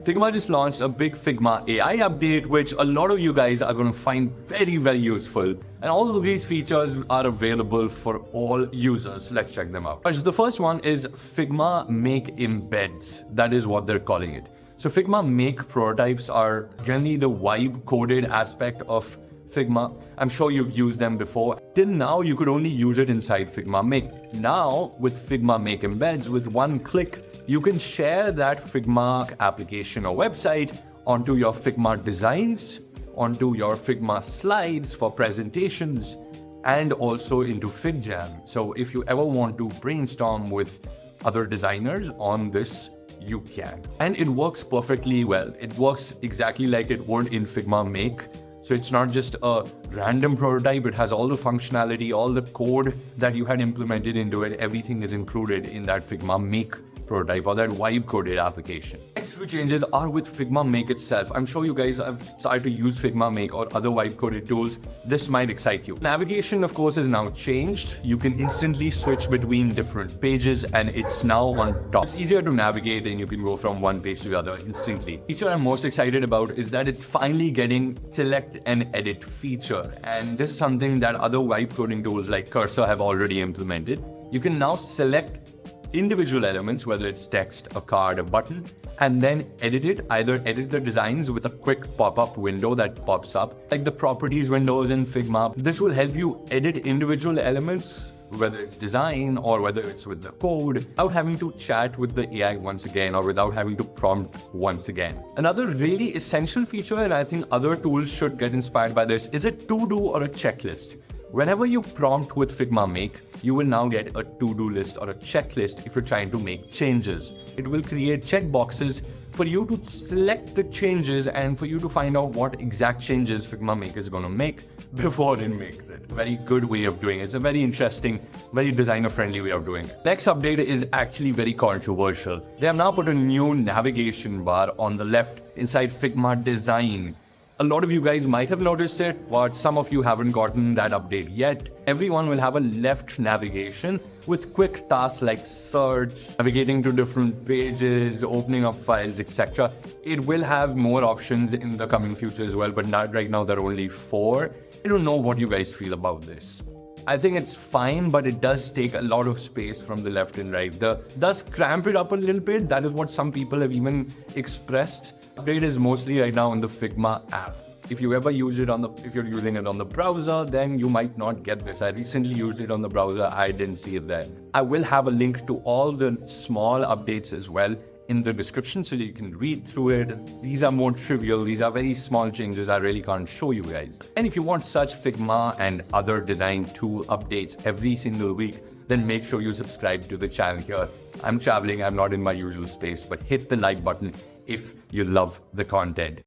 Figma just launched a big Figma AI update, which a lot of you guys are going to find very, very useful. And all of these features are available for all users. Let's check them out. The first one is Figma Make Embeds. That is what they're calling it. So Figma Make prototypes are generally the vibe coded aspect of Figma. I'm sure you've used them before. Till now, you could only use it inside Figma Make. Now, with Figma Make Embeds, with one click, you can share that Figma application or website onto your Figma designs, onto your Figma slides for presentations, and also into FigJam. So if you ever want to brainstorm with other designers on this, you can. And it works perfectly well. It works exactly like it would in Figma Make. So it's not just a random prototype, it has all the functionality, all the code that you had implemented into it, everything is included in that Figma Make prototype or that vibe coded application. Next few changes are with Figma Make itself. I'm sure you guys have started to use Figma Make or other vibe coded tools. This might excite you. Navigation, of course, is now changed. You can instantly switch between different pages and it's now on top. It's easier to navigate and you can go from one page to the other instantly. The feature I'm most excited about is that it's finally getting select and edit feature. And this is something that other vibe coding tools like Cursor have already implemented. You can now select individual elements, whether it's text, a card, a button, and then edit it, either edit the designs with a quick pop-up window that pops up, like the properties windows in Figma. This will help you edit individual elements, whether it's design or whether it's with the code, without having to chat with the AI once again or without having to prompt once again. Another really essential feature, and I think other tools should get inspired by this, is a to-do or a checklist. Whenever you prompt with Figma Make, you will now get a to-do list or a checklist if you're trying to make changes. It will create checkboxes for you to select the changes and for you to find out what exact changes Figma Make is going to make before it makes it. Very good way of doing it. It's a very interesting, very designer-friendly way of doing it. Next update is actually very controversial. They have now put a new navigation bar on the left inside Figma Design. A lot of you guys might have noticed it, but some of you haven't gotten that update yet. Everyone will have a left navigation with quick tasks like search, navigating to different pages, opening up files, etc. It will have more options in the coming future as well, but not right now there are only 4. I don't know what you guys feel about this. I think it's fine, but it does take a lot of space from the left and right. Does cramp it up a little bit. That is what some people have even expressed. Update is mostly right now on the Figma app. If you ever use it if you're using it on the browser, then you might not get this. I recently used it on the browser. I didn't see it there. I will have a link to all the small updates as well in the description so that you can read through it. These are more trivial. These are very small changes I really can't show you guys. And if you want such Figma and other design tool updates every single week, then make sure you subscribe to the channel here. I'm traveling, I'm not in my usual space, but hit the like button if you love the content.